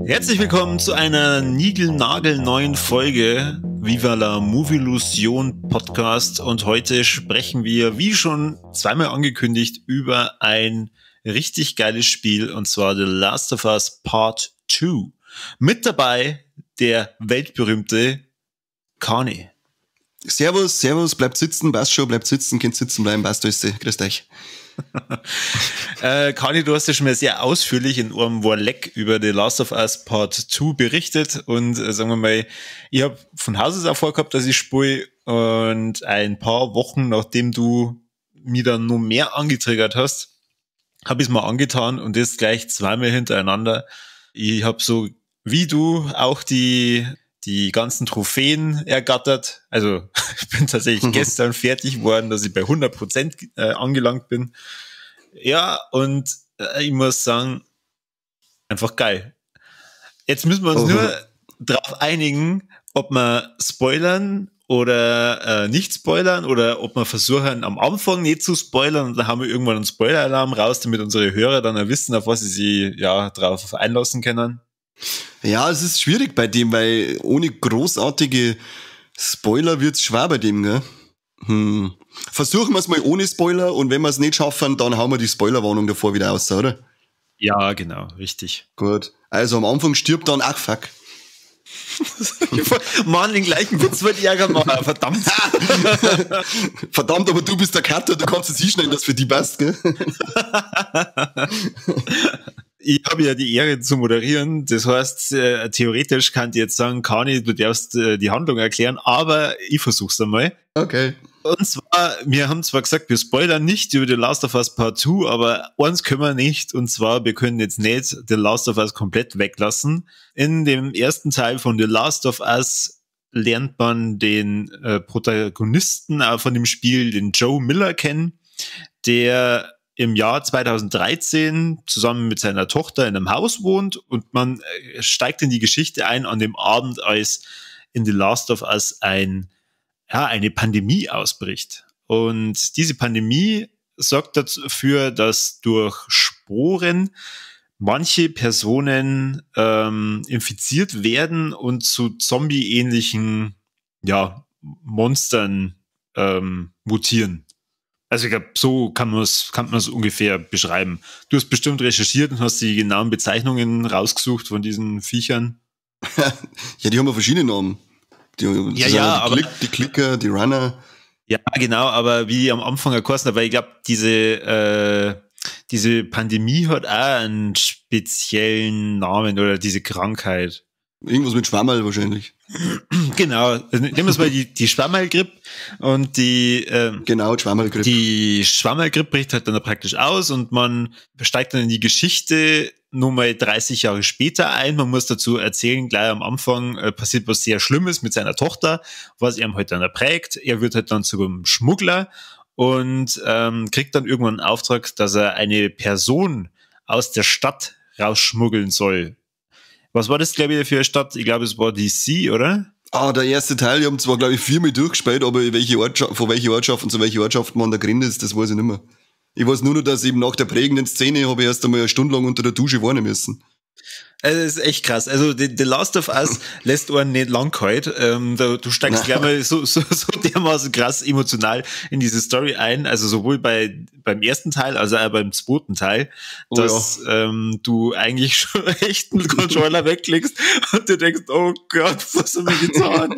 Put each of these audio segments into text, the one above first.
Herzlich willkommen zu einer niegelnagelneuen Folge Viva la Movilusion Podcast, und heute sprechen wir, wie schon zweimal angekündigt, über ein richtig geiles Spiel, und zwar The Last of Us Part 2. Mit dabei der weltberühmte Kani. Servus, bleibt sitzen, passt schon, bleibt sitzen, könnt sitzen bleiben, passt alles, grüßt euch. Kani, du hast ja schon mal sehr ausführlich in einem Warleck über The Last of Us Part 2 berichtet, und sagen wir mal, ich habe von Haus aus auch vorgehabt, dass ich spiele, und ein paar Wochen nachdem du mir dann noch mehr angetriggert hast, habe ich es mal angetan, und das gleich zweimal hintereinander. Ich habe so wie du auch die ganzen Trophäen ergattert. Also ich bin tatsächlich gestern fertig geworden, dass ich bei 100% angelangt bin. Ja, und ich muss sagen, einfach geil. Jetzt müssen wir uns nur darauf einigen, ob wir spoilern oder nicht spoilern, oder ob wir versuchen, am Anfang nicht zu spoilern, und dann haben wir irgendwann einen Spoiler-Alarm raus, damit unsere Hörer dann wissen, auf was sie sich drauf einlassen können. Ja, es ist schwierig bei dem, weil ohne großartige Spoiler wird's schwer bei dem, gell? Versuchen wir es mal ohne Spoiler, und wenn wir es nicht schaffen, dann hauen wir die Spoilerwarnung davor wieder aus, oder? Ja, genau, richtig. Gut. Also am Anfang stirbt dann, ach fuck. Mann, den gleichen Witz wird Ärger machen, verdammt. Verdammt, aber du bist der Cutter, du kannst es hinschneiden, dass für die passt, gell? Ich habe ja die Ehre zu moderieren, das heißt, theoretisch kann ich jetzt sagen, Kani, du darfst die Handlung erklären, aber ich versuch's einmal. Okay. Und zwar, wir haben zwar gesagt, wir spoilern nicht über The Last of Us Part 2, aber eins können wir nicht, und zwar, wir können jetzt nicht The Last of Us komplett weglassen. In dem ersten Teil von The Last of Us lernt man den Protagonisten von dem Spiel, den Joe Miller, kennen, der im Jahr 2013 zusammen mit seiner Tochter in einem Haus wohnt, und man steigt in die Geschichte ein an dem Abend, als in The Last of Us eine Pandemie ausbricht. Und diese Pandemie sorgt dafür, dass durch Sporen manche Personen infiziert werden und zu zombie-ähnlichen Monstern mutieren. Also ich glaube, so kann man es ungefähr beschreiben. Du hast bestimmt recherchiert und hast die genauen Bezeichnungen rausgesucht von diesen Viechern. Ja, die haben ja verschiedene Namen. Die Klicker, die Runner. Ja, genau, aber wie am Anfang geheißen hat, weil ich glaube, diese Pandemie hat auch einen speziellen Namen, oder diese Krankheit. Irgendwas mit Schwammerl wahrscheinlich. Genau, nehmen wir es mal die Schwammerlgrippe, und Schwammerlgrippe. Die Schwammerlgrippe bricht halt dann praktisch aus, und man steigt dann in die Geschichte nur mal 30 Jahre später ein. Man muss dazu erzählen, gleich am Anfang passiert was sehr Schlimmes mit seiner Tochter, was ihm halt dann prägt. Er wird halt dann zu einem Schmuggler und kriegt dann irgendwann einen Auftrag, dass er eine Person aus der Stadt rausschmuggeln soll. Was war das, glaube ich, für eine Stadt? Ich glaube, es war DC, oder? Der erste Teil, ich habe zwar, glaube ich, 4-mal durchgespielt, aber von welchen Ortschaften zu welchen Ortschaften man da drin ist, das weiß ich nicht mehr. Ich weiß nur noch, dass eben nach der prägenden Szene habe ich erst einmal eine Stunde lang unter der Dusche warnen müssen. Also das ist echt krass. Also The Last of Us lässt einen nicht lang kalt. Du steigst gleich mal so dermaßen krass emotional in diese Story ein. Also sowohl beim ersten Teil als auch beim zweiten Teil, dass du eigentlich schon echt einen Controller wegklickst und du denkst, oh Gott, was haben wir getan?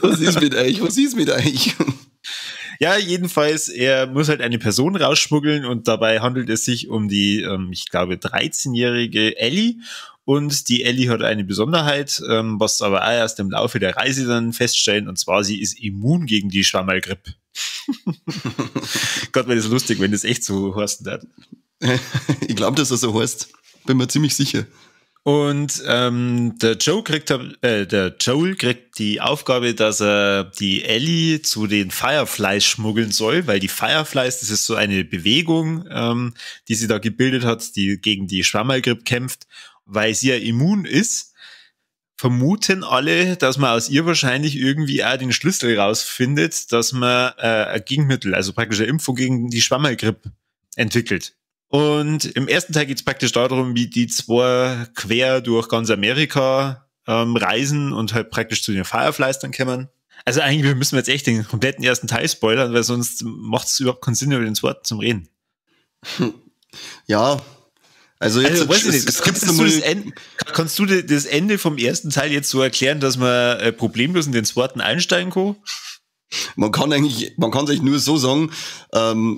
Was ist mit euch? Ja, jedenfalls, er muss halt eine Person rausschmuggeln, und dabei handelt es sich um die, ich glaube, 13-jährige Ellie. Und die Ellie hat eine Besonderheit, was aber auch erst im Laufe der Reise dann feststellen, und zwar, sie ist immun gegen die Schwammerlgrippe. Gott, wäre das lustig, wenn das echt so heißen hat. Ich glaube, dass das so heißt. Bin mir ziemlich sicher. Und der Joel kriegt die Aufgabe, dass er die Ellie zu den Fireflies schmuggeln soll, weil die Fireflies, das ist so eine Bewegung, die sie da gebildet hat, die gegen die Schwammerlgrippe kämpft, weil sie ja immun ist. Vermuten alle, dass man aus ihr wahrscheinlich irgendwie auch den Schlüssel rausfindet, dass man ein Gegenmittel, also praktisch eine Impfung gegen die Schwammerlgrippe entwickelt. Und im ersten Teil geht es praktisch darum, wie die zwei quer durch ganz Amerika reisen und halt praktisch zu den Fireflies dann kommen. Also eigentlich müssen wir jetzt echt den kompletten ersten Teil spoilern, weil sonst macht es überhaupt keinen Sinn, über den zweiten zum Reden. Ja, also jetzt weiß ich nicht. Kannst du das Ende vom ersten Teil jetzt so erklären, dass man problemlos in den zweiten einsteigen kann? Man kann es eigentlich nur so sagen,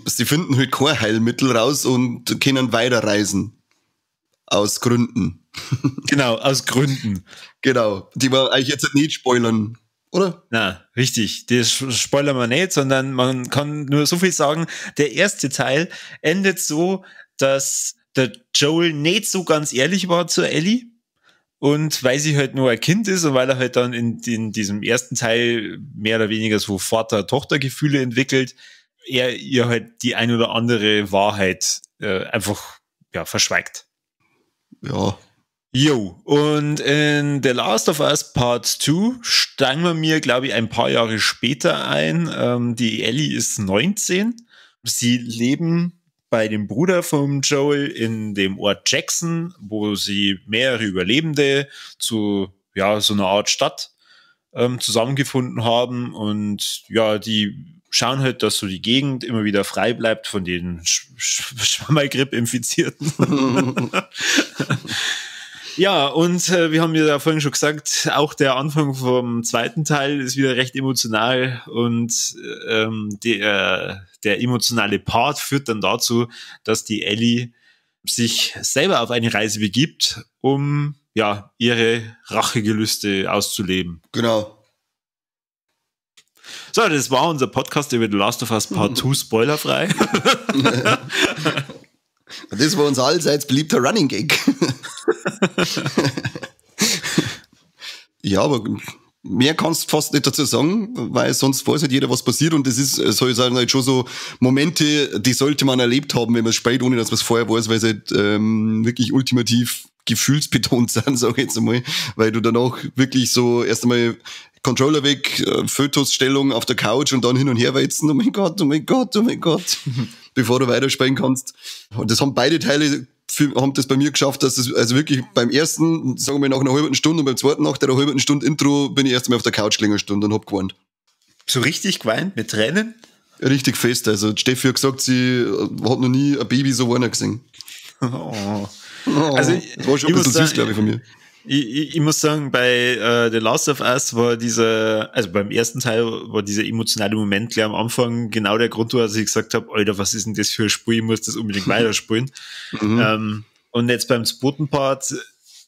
sie finden halt kein Heilmittel raus und können weiterreisen. Aus Gründen. Genau, aus Gründen. Genau, die wir eigentlich jetzt nicht spoilern, oder? Na, richtig. Das spoilern wir nicht, sondern man kann nur so viel sagen. Der erste Teil endet so, dass der Joel nicht so ganz ehrlich war zur Ellie. Und weil sie halt nur ein Kind ist und weil er halt dann in diesem ersten Teil mehr oder weniger so Vater-Tochter-Gefühle entwickelt, er ihr halt die ein oder andere Wahrheit einfach verschweigt. Ja. Jo, und in The Last of Us Part 2 steigen wir mir, glaube ich, ein paar Jahre später ein. Die Ellie ist 19. Sie leben bei dem Bruder vom Joel in dem Ort Jackson, wo sie mehrere Überlebende zu so einer Art Stadt zusammengefunden haben. Und ja, die schauen halt, dass so die Gegend immer wieder frei bleibt von den Schwammerlgrippe-Infizierten. Ja, und wir haben ja vorhin schon gesagt, auch der Anfang vom zweiten Teil ist wieder recht emotional und der emotionale Part führt dann dazu, dass die Ellie sich selber auf eine Reise begibt, um ihre Rachegelüste auszuleben. Genau. So, das war unser Podcast über The Last of Us Part 2 spoilerfrei. Das war unser allseits beliebter Running Gag. Ja, aber mehr kannst du fast nicht dazu sagen, weil sonst weiß halt jeder, was passiert. Und das ist, soll ich sagen, halt schon so Momente, die sollte man erlebt haben, wenn man es spielt, ohne dass man es vorher weiß, weil es halt wirklich ultimativ gefühlsbetont sind, sag ich jetzt einmal. Weil du danach wirklich so erst einmal Controller weg, Fötusstellung auf der Couch und dann hin und her weizen. Oh mein Gott, oh mein Gott, oh mein Gott. Bevor du weiterspielen kannst. Und das haben beide Teile haben das bei mir geschafft, dass es also wirklich beim ersten, sagen wir nach einer halben Stunde und beim zweiten nach der halben Stunde Intro bin ich erst einmal auf der Couch gelegen eine Stunde und hab geweint. So richtig geweint? Mit Tränen? Richtig fest. Also Steffi hat gesagt, sie hat noch nie ein Baby so weinen gesehen. Oh. Also, das war schon ein bisschen süß, glaube ich, von mir. Ich muss sagen, bei The Last of Us war beim ersten Teil war dieser emotionale Moment gleich am Anfang genau der Grund, dass ich gesagt habe, Alter, was ist denn das für ein Spiel, ich muss das unbedingt weiterspielen. Und jetzt beim zweiten Part,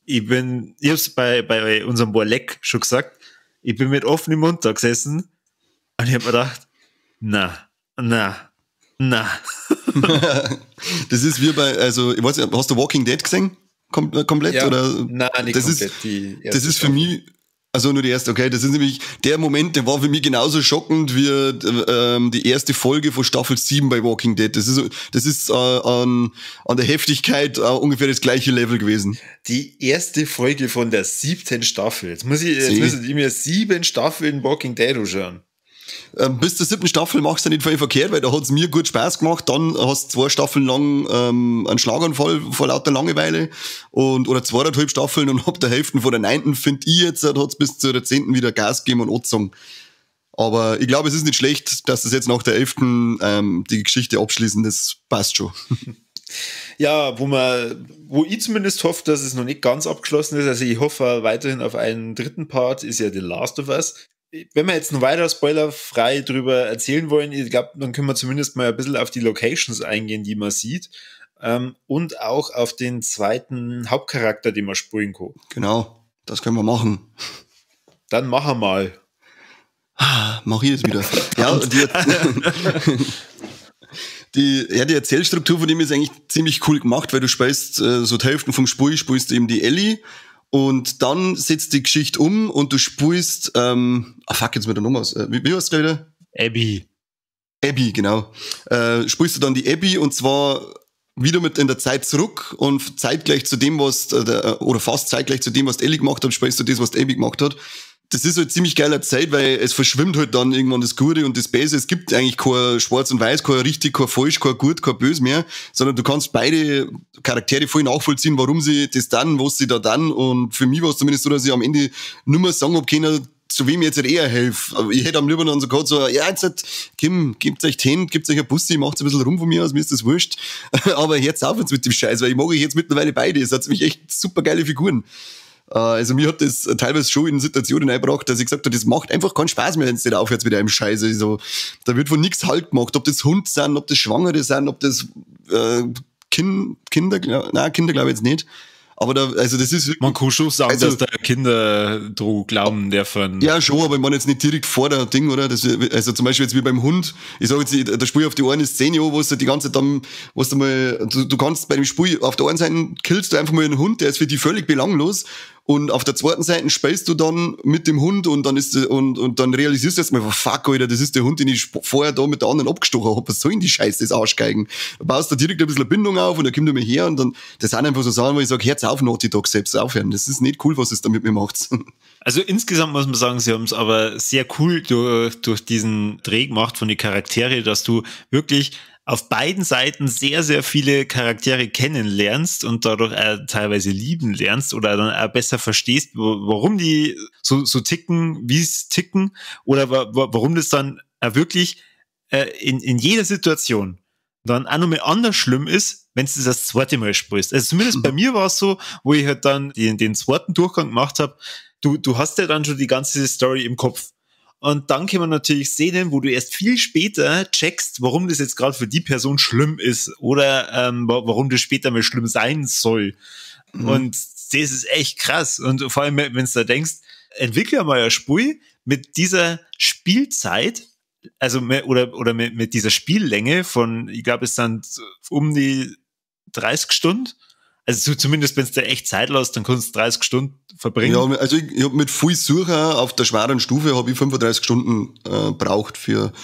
ich hab's bei unserem Warleck schon gesagt, ich bin mit offenem Mund da gesessen und ich hab mir gedacht, na. Das ist wie ich weiß nicht, hast du Walking Dead gesehen? Komplett? Ja. Oder? Nein, nicht das komplett. Das ist für mich, also nur die erste, okay, das ist nämlich der Moment, der war für mich genauso schockend wie die erste Folge von Staffel 7 bei Walking Dead. Das ist an der Heftigkeit ungefähr das gleiche Level gewesen. Die erste Folge von der 7. Staffel. Jetzt müssen die mir 7 Staffeln Walking Dead anschauen. Bis zur 7. Staffel machst du nicht viel verkehrt, weil da hat's mir gut Spaß gemacht. Dann hast du 2 Staffeln lang einen Schlaganfall vor lauter Langeweile oder 2,5 Staffeln und ab der Hälfte von der 9. finde ich jetzt, hat's bis zur 10. wieder Gas gegeben und angezogen. Aber ich glaube, es ist nicht schlecht, dass das jetzt nach der 11. Die Geschichte abschließen, das passt schon. Ja, wo ich zumindest hoffe, dass es noch nicht ganz abgeschlossen ist, also ich hoffe weiterhin auf einen dritten Part, ist ja The Last of Us. Wenn wir jetzt noch weiter spoilerfrei drüber erzählen wollen, ich glaube, dann können wir zumindest mal ein bisschen auf die Locations eingehen, die man sieht, und auch auf den zweiten Hauptcharakter, den man spielen kann. Genau, das können wir machen. Dann machen wir mal. Mach ich es wieder. Ja, die Erzählstruktur von dem ist eigentlich ziemlich cool gemacht, weil du spielst so die Hälfte vom Spiel, spielst du eben die Ellie und dann setzt die Geschichte um und du spielst, jetzt mit der Nummer aus. Wie heißt es wieder? Abby, genau. Spielst du dann die Abby und zwar wieder mit in der Zeit zurück und zeitgleich zu dem, oder fast zeitgleich zu dem, was Ellie gemacht hat, spielst du das, was Abby gemacht hat. Das ist halt ziemlich geiler Zeit, weil es verschwimmt halt dann irgendwann das Gute und das Böse. Es gibt eigentlich kein Schwarz und Weiß, kein richtig, kein falsch, kein gut, kein böse mehr, sondern du kannst beide Charaktere voll nachvollziehen, warum sie das dann, was sie da dann. Und für mich war es zumindest so, dass ich am Ende nur mal sagen hab können, zu wem ich jetzt halt eher helfe. Aber ich hätte am liebsten dann so gehabt, so, ja, jetzt halt, Kim, gebt euch hin, gebt euch ein Bussi, macht ein bisschen rum von mir aus, mir ist das wurscht. Aber jetzt auf jetzt mit dem Scheiß, weil ich mag euch jetzt mittlerweile beide. Es hat nämlich echt super geile Figuren. Also mir hat das teilweise schon in Situationen eingebracht, dass ich gesagt habe, das macht einfach keinen Spaß mehr, wenn es nicht aufhört mit einem Scheiß. Also, da wird von nichts Halt gemacht, ob das Hund sind, ob das Schwangere sind, ob das Kinder glaube ich jetzt nicht. Aber das ist... Man kann schon sagen, dass da Kinder dran glauben dürfen. Ja, schon, aber ich meine jetzt nicht direkt vor der Ding, oder? Also zum Beispiel jetzt wie beim Hund, ich sage jetzt, da spiele ich auf die eine Szene an, wo du die ganze Zeit dann, du kannst bei dem Spiel, auf der einen Seite killst du einfach mal einen Hund, der ist für dich völlig belanglos. Und auf der zweiten Seite spielst du dann mit dem Hund und dann und dann realisierst du jetzt mal, fuck, Alter, das ist der Hund, den ich vorher da mit der anderen abgestochen habe. Was soll denn die Scheiße, das Arschgeigen? Du baust da direkt ein bisschen eine Bindung auf und dann kommt er mir her und dann, das sind einfach so Sachen, wo ich sage, Herz auf, Naughty Dog, selbst aufhören. Das ist nicht cool, was es da mit mir macht. Also insgesamt muss man sagen, sie haben es aber sehr cool durch diesen Dreh gemacht von den Charaktere, dass du wirklich auf beiden Seiten sehr, sehr viele Charaktere kennenlernst und dadurch auch teilweise lieben lernst oder dann auch besser verstehst, warum die so ticken, wie es ticken oder warum das dann auch wirklich in jeder Situation dann auch nochmal anders schlimm ist, wenn du das zweite Mal spielst. Also zumindest bei mir war es so, wo ich halt dann den zweiten Durchgang gemacht habe, du hast ja dann schon die ganze Story im Kopf. Und dann kann man natürlich Szenen, wo du erst viel später checkst, warum das jetzt gerade für die Person schlimm ist oder warum das später mal schlimm sein soll. Mhm. Und das ist echt krass. Und vor allem, wenn du da denkst, entwickle mal ein Spiel mit dieser Spielzeit, also oder mit dieser Spiellänge von, ich glaube, es sind um die 30 Stunden. Also zumindest, wenn es dir echt Zeit lässt, dann kannst du 30 Stunden verbringen. Ja, also ich habe mit viel Sucher auf der schweren Stufe habe ich 35 Stunden braucht für,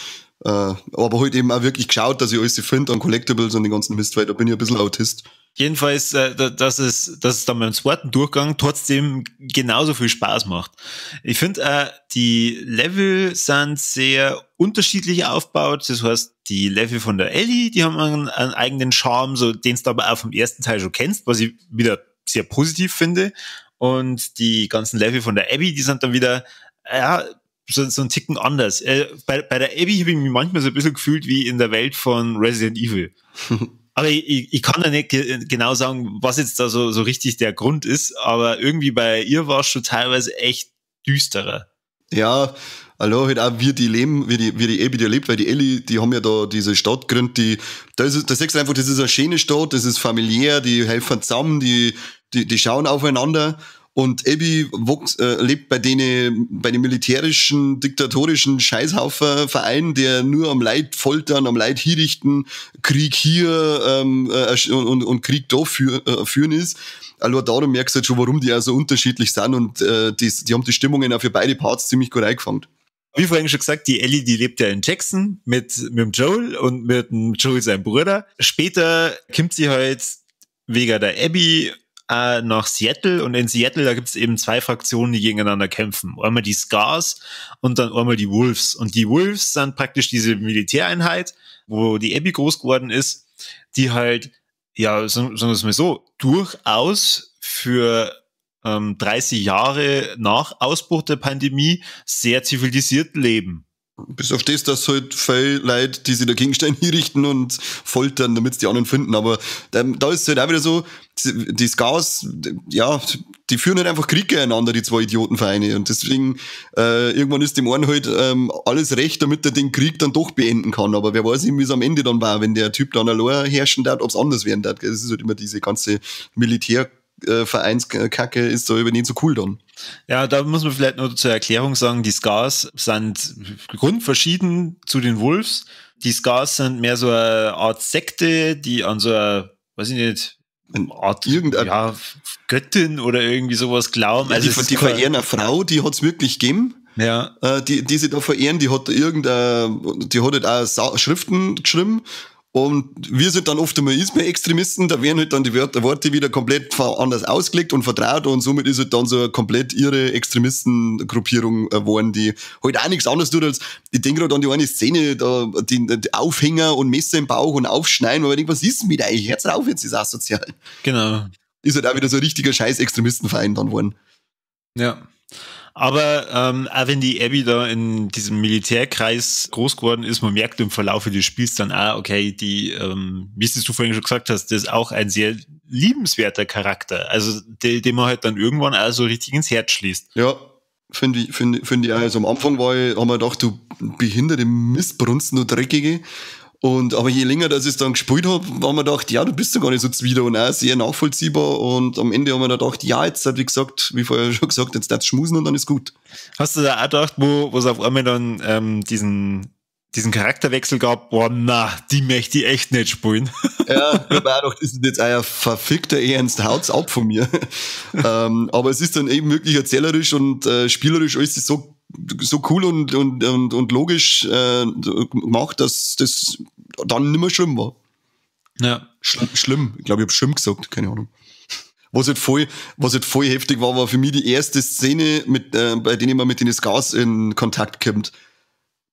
aber halt eben auch wirklich geschaut, dass ich alles finde an Collectibles und den ganzen Mist, weil da bin ich ein bisschen Autist. Jedenfalls, dass es dann beim zweiten Durchgang trotzdem genauso viel Spaß macht. Ich finde, die Level sind sehr unterschiedlich aufgebaut. Das heißt, die Level von der Ellie, die haben einen eigenen Charme, so den du aber auch vom ersten Teil schon kennst, was ich wieder sehr positiv finde. Und die ganzen Level von der Abby, die sind dann wieder, so ein Ticken anders. Bei der Abby habe ich mich manchmal so ein bisschen gefühlt wie in der Welt von Resident Evil. Aber ich kann da nicht genau sagen, was jetzt da so richtig der Grund ist, aber irgendwie bei ihr war es schon teilweise echt düsterer. Ja, also halt auch wie die leben, wie die Abby die lebt, weil die Ellie, die haben ja da diese Stadt gegründet, da siehst du einfach, das ist eine schöne Stadt, das ist familiär, die helfen zusammen, die schauen aufeinander. Und Abby lebt bei den militärischen, diktatorischen Scheißhaufen-Verein, der nur am Leid foltern, am Leid hinrichten, Krieg hier und Krieg da führen ist. Also darum merkst du halt schon, warum die auch so unterschiedlich sind und die haben die Stimmungen auch für beide Parts ziemlich gut eingefangen. Wie vorhin schon gesagt, die Ellie, die lebt ja in Jackson mit dem Joel und mit dem Joel, seinem Bruder. Später kommt sie halt wegen der Abby nach Seattle und in Seattle, da gibt es eben zwei Fraktionen, die gegeneinander kämpfen. Einmal die Scars und dann einmal die Wolves. Und die Wolves sind praktisch diese Militäreinheit, wo die Abby groß geworden ist, die halt, ja, sagen wir es mal so, durchaus für 30 Jahre nach Ausbruch der Pandemie sehr zivilisiert leben. Bis auf das, dass halt viele Leute, die sich dagegen stehen, hinrichten und foltern, damit sie die anderen finden. Aber da ist es halt auch wieder so, die Scars, ja, die führen halt einfach Krieg gegeneinander, die zwei Idiotenvereine. Und deswegen, irgendwann ist dem einen halt alles recht, damit er den Krieg dann doch beenden kann. Aber wer weiß eben, wie es am Ende dann war, wenn der Typ dann allein herrschen darf, ob es anders werden darf. Das ist halt immer diese ganze Militärvereinskacke ist da über nicht so cool dann. Ja, da muss man vielleicht noch zur Erklärung sagen, die Scars sind grundverschieden zu den Wolves. die Scars sind mehr so eine Art Sekte, die an so eine, weiß ich nicht, Art Göttin oder irgendwie sowas glauben. Ja, also die verehren eine Frau, die hat's wirklich gegeben. Ja. Die sie da verehren, die hat halt auch Schriften geschrieben. Und wir sind dann oft einmal Isma-Extremisten, da werden halt dann die Worte wieder komplett anders ausgelegt und vertraut und somit ist halt dann so eine komplett irre Extremistengruppierung geworden, die halt auch nichts anderes tut als, ich denke gerade an die eine Szene, da die Aufhänger und Messer im Bauch und Aufschneiden, weil ich denke, was ist denn mit euch? Hört's auf, jetzt ist asozial. Genau. Ist halt auch wieder so ein richtiger scheiß Extremistenverein dann worden. Ja. Aber auch wenn die Abby da in diesem Militärkreis groß geworden ist, man merkt im Verlauf des Spiels dann auch, okay, die, wie es du vorhin schon gesagt hast, das ist auch ein sehr liebenswerter Charakter. Also den man halt dann irgendwann auch so richtig ins Herz schließt. Ja, finde ich auch. Also am Anfang haben wir gedacht, du behinderte Mistbrunst, nur Dreckige. Aber je länger, dass ich es dann gespielt habe, haben wir gedacht, ja, du bist ja gar nicht so zuwider und auch sehr nachvollziehbar. Und am Ende haben wir dann gedacht, ja, jetzt hat, wie gesagt, wie vorher schon gesagt, jetzt darfst du schmusen und dann ist gut. Hast du da auch gedacht, wo es auf einmal dann diesen Charakterwechsel gab, boah, na, die möchte ich echt nicht spielen. Ja, ich habe auch gedacht, das ist jetzt ein verfickter Ernst, haut's ab von mir. Aber es ist dann eben wirklich erzählerisch und spielerisch alles ist so cool und logisch gemacht, dass das dann nicht mehr schlimm war. Ja. Schlimm. Ich glaube, ich habe schlimm gesagt, keine Ahnung. Was halt voll heftig war für mich die erste Szene, bei denen man mit den Scars in Kontakt kommt.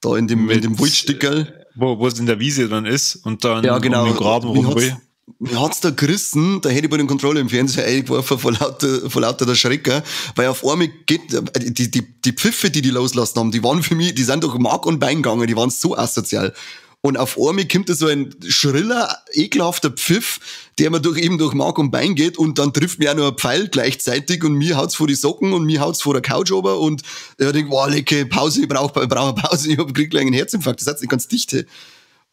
Da in dem Waldstickerl. Wo es in der Wiese dann ist und dann ja, genau. um den Graben rum will. Mir hat's da gerissen, da hätte ich bei dem Controller im Fernseher eingeworfen vor lauter der Schrecker, weil auf einmal geht, die Pfiffe, die loslassen haben, die waren für mich, die sind durch Mark und Bein gegangen, die waren so asozial. Und auf einmal kommt da so ein schriller, ekelhafter Pfiff, der mir durch Mark und Bein geht und dann trifft mir auch noch ein Pfeil gleichzeitig und mir haut's vor die Socken und mir haut's vor der Couch runter und ich denk, wow, lecke, Pause, ich brauche eine Pause, krieg gleich einen Herzinfarkt, das hat's nicht ganz dicht.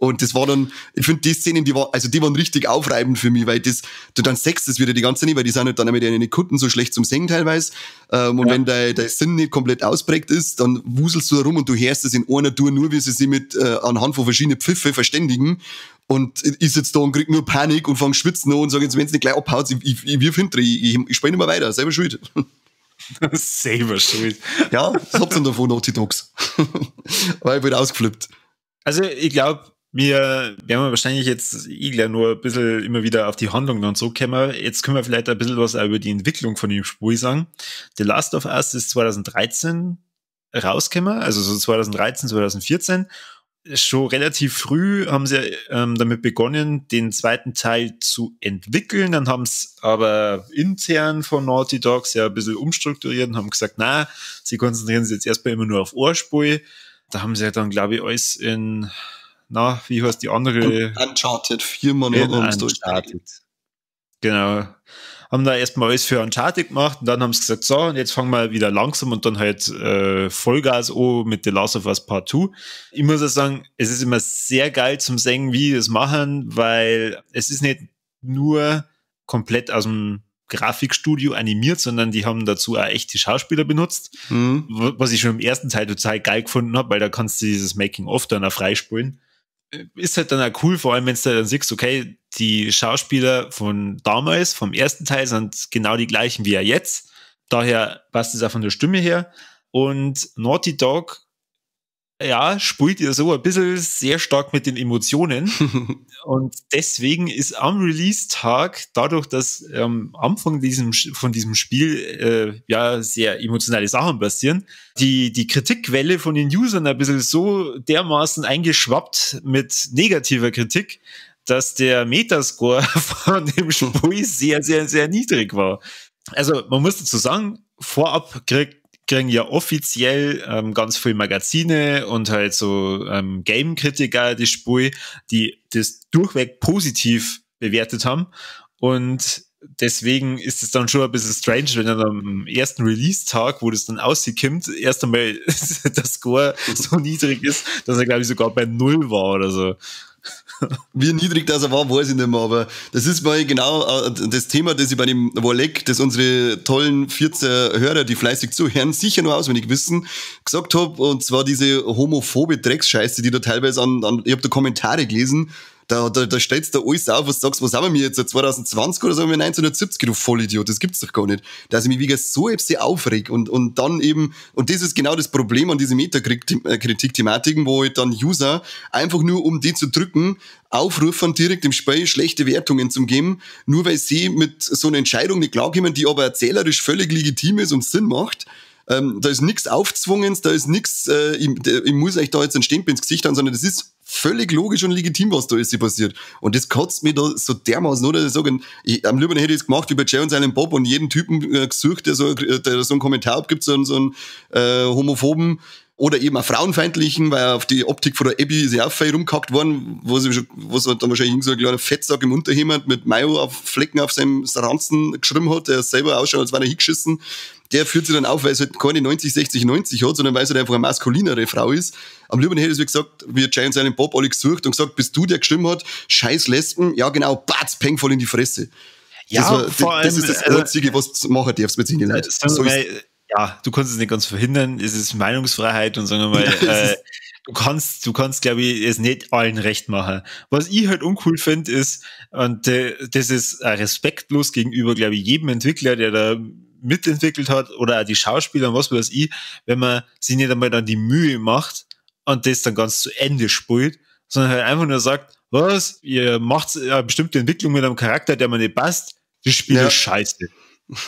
Und das war dann, ich finde, die Szenen, die waren richtig aufreibend für mich, weil du dann sechst das wieder die ganze Zeit, weil die sind halt dann mit deinen Kunden so schlecht zum Singen teilweise. Und wenn dein Sinn nicht komplett ausprägt ist, dann wuselst du da rum und du hörst es in einer Tour nur, wie sie sich anhand von verschiedenen Pfiffe verständigen. Und ich sitze da und krieg nur Panik und fang schwitzen an und sage jetzt, wenn es nicht gleich abhaut, ich wirf hinter, ich spiele nicht mehr weiter, selber schuld. Selber schuld. Ja, das hab's dann davon, Naughty Dogs. Weil ich bin ausgeflippt. Also, ich glaube, wir werden wahrscheinlich jetzt nur ein bisschen immer wieder auf die Handlung und so kommen. Jetzt können wir vielleicht ein bisschen was auch über die Entwicklung von dem Spiel sagen. The Last of Us ist 2013 rausgekommen, also so 2013, 2014. Schon relativ früh haben sie damit begonnen, den zweiten Teil zu entwickeln. Dann haben es aber intern von Naughty Dogs ja ein bisschen umstrukturiert und haben gesagt, na, sie konzentrieren sich jetzt erstmal immer nur auf Ohrspiel. Da haben sie ja dann, glaube ich, alles in wie heißt die andere? Uncharted 4 Mann. Uncharted. Genau. Haben da erstmal alles für Uncharted gemacht und dann haben sie gesagt, so, und jetzt fangen wir wieder langsam und dann halt Vollgas an mit The Last of Us Part 2. Ich muss auch sagen, es ist immer sehr geil zum sehen, wie die das machen, weil es ist nicht nur komplett aus dem Grafikstudio animiert, sondern die haben dazu auch echte Schauspieler benutzt, was ich schon im ersten Teil total geil gefunden habe, weil da kannst du dieses Making-of dann auch freispulen. Ist halt dann auch cool, vor allem wenn du dann siehst, okay, die Schauspieler von damals, vom ersten Teil, sind genau die gleichen wie ja jetzt. Daher passt es auch von der Stimme her. Und Naughty Dog, ja, spielt ja so ein bisschen sehr stark mit den Emotionen. Und deswegen ist am Release-Tag, dadurch, dass am Anfang von diesem Spiel sehr emotionale Sachen passieren, die Kritikwelle von den Usern ein bisschen so dermaßen eingeschwappt mit negativer Kritik, dass der Metascore von dem Spiel sehr, sehr, sehr niedrig war. Also man muss dazu sagen, vorab kriegen ja offiziell ganz viele Magazine und halt so Game-Kritiker das Spiel, die das durchweg positiv bewertet haben. Und deswegen ist es dann schon ein bisschen strange, wenn dann am ersten Release-Tag, wo das dann auskommt, erst einmal der Score so niedrig ist, dass er, glaube ich, sogar bei 0 war oder so. Wie niedrig das er war, weiß ich nicht mehr, aber das ist mal genau das Thema, das ich bei dem Warleck, das unsere tollen 14 Hörer, die fleißig zuhören, sicher nur auswendig wissen, gesagt habe, und zwar diese homophobe Drecksscheiße, die da teilweise ich habe da Kommentare gelesen, da stellst du alles auf, was du sagst, was haben wir jetzt, 2020 oder sagen wir 1970, du Vollidiot, das gibt's doch gar nicht. Dass ich mich wieder so sehr aufreg und dann eben, und das ist genau das Problem an diese Metakritik-Thematiken, wo ich dann User einfach nur, um die zu drücken, aufrufen, direkt im Spiel schlechte Wertungen zu geben, nur weil sie mit so einer Entscheidung nicht klarkommen, die aber erzählerisch völlig legitim ist und Sinn macht. Da ist nichts Aufzwungens, da ist nichts, ich muss euch da jetzt einen Stempel ins Gesicht haben, sondern das ist völlig logisch und legitim, was da ist passiert. Und das kotzt mich da so dermaßen, oder? Ich sage, am liebsten hätte ich es gemacht wie bei Jay und seinem Bob und jeden Typen gesucht, der so einen Kommentar abgibt, so einen homophoben oder eben auch frauenfeindlichen, weil auf die Optik von der Abby ist ja auch viel rumgehackt worden, wo dann wahrscheinlich so ein kleiner Fettsack im Unterhemd mit Mayo auf Flecken auf seinem Ranzen geschrieben hat, der selber ausschaut, als wäre er hingeschissen. Der führt sich dann auf, weil es halt keine 90, 60, 90 hat, sondern weil es halt einfach eine maskulinere Frau ist. Am liebsten hätte es, wie gesagt, wie Jay und seinen Bob alle gesucht und gesagt, bist du der gestimmt hat, scheiß Lesben, ja genau, batz, peng voll in die Fresse. Ja, das ist das Einzige, was du machen darfst mit seinen Leuten. Ja, du kannst es nicht ganz verhindern, es ist Meinungsfreiheit und sagen wir mal, du kannst, glaube ich, es nicht allen recht machen. Was ich halt uncool finde, ist, und das ist respektlos gegenüber, glaube ich, jedem Entwickler, der da mitentwickelt hat, oder auch die Schauspieler und was weiß ich, wenn man sich nicht einmal dann die Mühe macht und das dann ganz zu Ende spielt, sondern halt einfach nur sagt, was, ihr macht eine bestimmte Entwicklung mit einem Charakter, der mir nicht passt, das Spiel ist scheiße.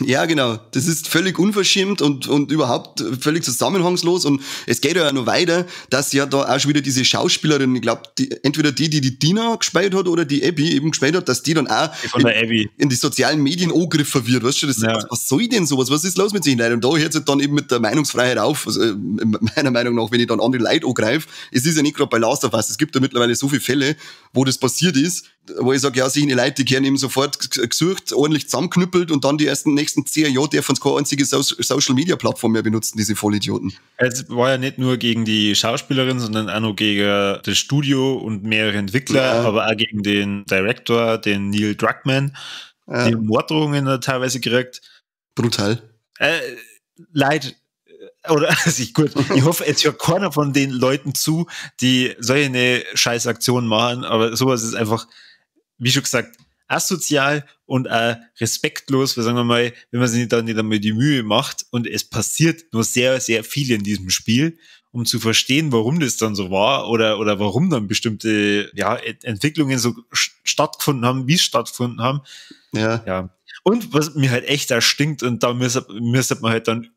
Ja, genau. Das ist völlig unverschämt und überhaupt völlig zusammenhangslos. Und es geht ja auch noch weiter, dass ja da auch schon wieder diese Schauspielerin, ich glaube, entweder die Dina gespielt hat oder die Abby eben gespielt hat, dass die dann auch in die sozialen Medien angegriffen wird. Weißt du, was soll denn sowas? Was ist los mit sich? Und da hört es halt dann eben mit der Meinungsfreiheit auf. Also, meiner Meinung nach, wenn ich dann andere Leute angreife, es ist ja nicht gerade bei Last of Us. Es gibt ja mittlerweile so viele Fälle, wo das passiert ist, wo ich sage, ja, sich die Leute, die werden eben sofort gesucht, ordentlich zusammenknüppelt und dann die nächsten 10 Jahre dürfen sie keine einzige Social-Media-Plattform mehr benutzen, diese Vollidioten. Es war ja nicht nur gegen die Schauspielerin, sondern auch noch gegen das Studio und mehrere Entwickler, aber auch gegen den Director, den Neil Druckmann, die Morddrohungen teilweise gekriegt. Brutal. Leid. Oder, also ich hoffe, jetzt hört keiner von den Leuten zu, die solche eine Scheißaktion machen, aber sowas ist einfach, wie schon gesagt, asozial und respektlos, sagen wir mal, wenn man sich dann nicht einmal die Mühe macht und es passiert nur sehr, sehr viel in diesem Spiel, um zu verstehen, warum das dann so war oder warum dann bestimmte Entwicklungen so stattgefunden haben, wie es stattgefunden haben. Ja. Und was mir halt echt erstinkt und da müsste man halt dann,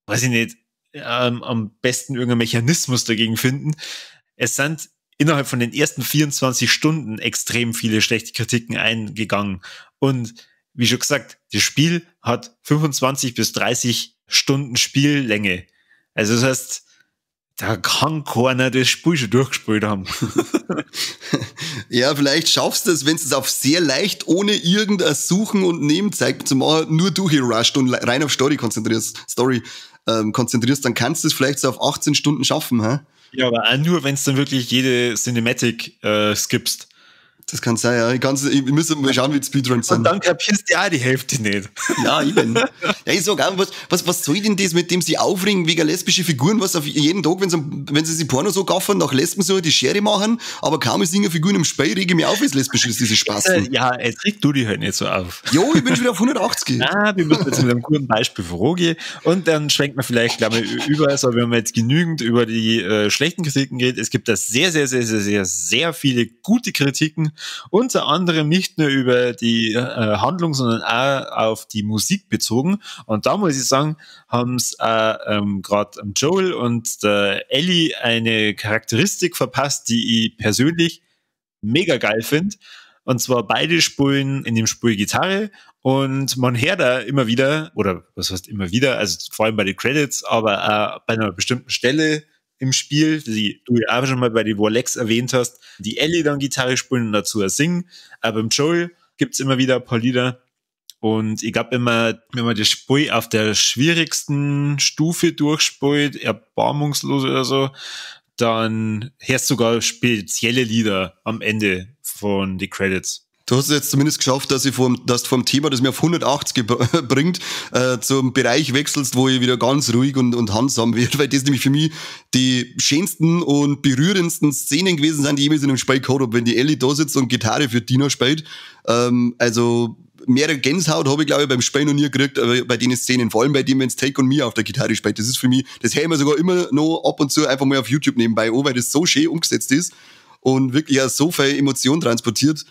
weiß ich nicht, am besten irgendeinen Mechanismus dagegen finden. Es sind innerhalb von den ersten 24 Stunden extrem viele schlechte Kritiken eingegangen. Und wie schon gesagt, das Spiel hat 25 bis 30 Stunden Spiellänge. Also das heißt, da kann keiner das Spiel schon durchgespielt haben. Ja, vielleicht schaffst du es, wenn du es auf sehr leicht, ohne irgendein Suchen und Nebenzeig zu machen, nur durchgerusht und rein auf Story konzentrierst, dann kannst du es vielleicht so auf 18 Stunden schaffen, hä? Ja, aber auch nur, wenn es dann wirklich jede Cinematic skippst. Das kann sein, ja. Ich müsste mal schauen, wie die Speedruns sind. Und dann kapierst du ja die Hälfte nicht. Ja, eben. Ja, ich sag auch, was soll denn das, mit dem sie aufregen, wegen lesbische Figuren, was auf jeden Tag, wenn sie sich Porno so gaffern, nach Lesben so die Schere machen, aber kaum ist irgendeine Figur im Spiel, rege ich mich auf, wie es lesbisch ist, diese Spasten. Ja, jetzt reg du dich halt nicht so auf. Jo, ich bin schon wieder auf 180. Wir müssen jetzt mit einem guten Beispiel vorgehen und dann schwenkt man vielleicht, glaube ich, über, also wenn man jetzt genügend über die schlechten Kritiken geht, es gibt da sehr, sehr, sehr, sehr, sehr, sehr viele gute Kritiken, unter anderem nicht nur über die Handlung, sondern auch auf die Musik bezogen. Und da muss ich sagen, haben es gerade Joel und der Ellie eine Charakteristik verpasst, die ich persönlich mega geil finde. Und zwar beide spielen in dem Spiel Gitarre und man hört da immer wieder, oder was heißt immer wieder, also vor allem bei den Credits, aber bei einer bestimmten Stelle im Spiel, die du ja auch schon mal bei den Warlecks erwähnt hast, die Ellie dann Gitarre spielen und dazu singen. Aber beim Joel gibt's immer wieder ein paar Lieder. Und ich glaube immer, wenn man das Spiel auf der schwierigsten Stufe durchspielt, erbarmungslos oder so, dann hörst du sogar spezielle Lieder am Ende von den Credits. Du hast es jetzt zumindest geschafft, dass du vom Thema, das mir auf 180 bringt, zum Bereich wechselst, wo ich wieder ganz ruhig und handsam werde, weil das nämlich für mich die schönsten und berührendsten Szenen gewesen sind, die ich jemals in einem Spiel gehabt habe, wenn die Ellie da sitzt und Gitarre für Dina spielt. Also mehrere Gänsehaut habe ich, glaube ich, beim Spiel noch nie gekriegt, aber bei den Szenen, vor allem bei dem, wenn es Take on Me auf der Gitarre spielt. Das ist für mich, das höre ich mir sogar immer noch ab und zu einfach mal auf YouTube nebenbei an, weil das so schön umgesetzt ist und wirklich auch so viel Emotion transportiert.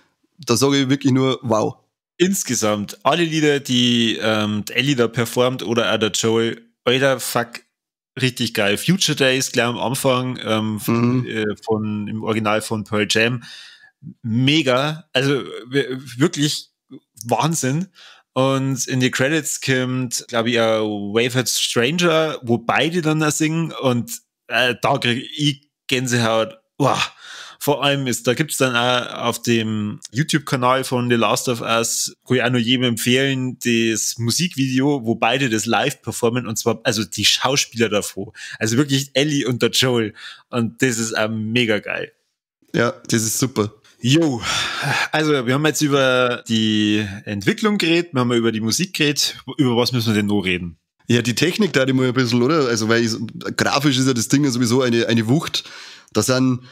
Da sage ich wirklich nur, wow. Insgesamt, alle Lieder, die Ellie da performt oder auch der Joel, alter Fuck, richtig geil. Future Days, gleich am Anfang im Original von Pearl Jam. Mega, also wirklich Wahnsinn. Und in die Credits kommt, glaube ich, ein Wavehead Stranger, wo beide dann da singen und da kriege ich Gänsehaut. Wow. Vor allem da gibt's dann auch auf dem YouTube-Kanal von The Last of Us, kann ich auch nur jedem empfehlen, das Musikvideo, wo beide das live performen, und zwar, also die Schauspieler davor. Also wirklich Ellie und der Joel. Und das ist auch mega geil. Ja, das ist super. Jo, also wir haben jetzt über die Entwicklung geredet, wir haben über die Musik geredet. Über was müssen wir denn noch reden? Ja, die Technik da immer ein bisschen, oder? Also, grafisch ist ja das Ding ja sowieso eine Wucht. Da sind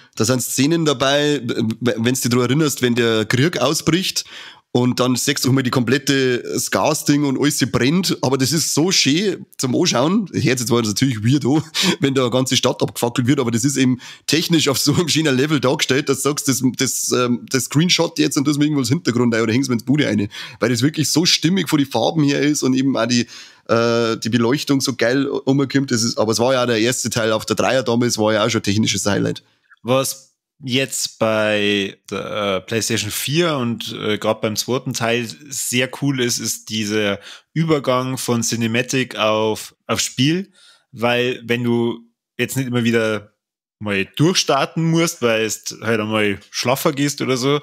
Szenen dabei, wenn du dich daran erinnerst, wenn der Krieg ausbricht und dann siehst du mal die komplette das Gasding und alles brennt, aber das ist so schön zum Anschauen. Das hört jetzt zwar natürlich weird an, wenn da eine ganze Stadt abgefackelt wird, aber das ist eben technisch auf so einem schönen Level dargestellt, dass du sagst, das Screenshot jetzt und das mir irgendwo ins Hintergrund ein oder hängst mir ins Bude rein, weil das wirklich so stimmig von den Farben her ist und eben auch die Beleuchtung so geil umkommt. Aber es war ja auch der erste Teil auf der Dreier damals, war ja auch schon ein technisches Highlight. Was jetzt bei der PlayStation 4 und gerade beim zweiten Teil sehr cool ist dieser Übergang von Cinematic auf Spiel, weil wenn du jetzt nicht immer wieder mal durchstarten musst, weil es halt einmal schlaffer gehst oder so,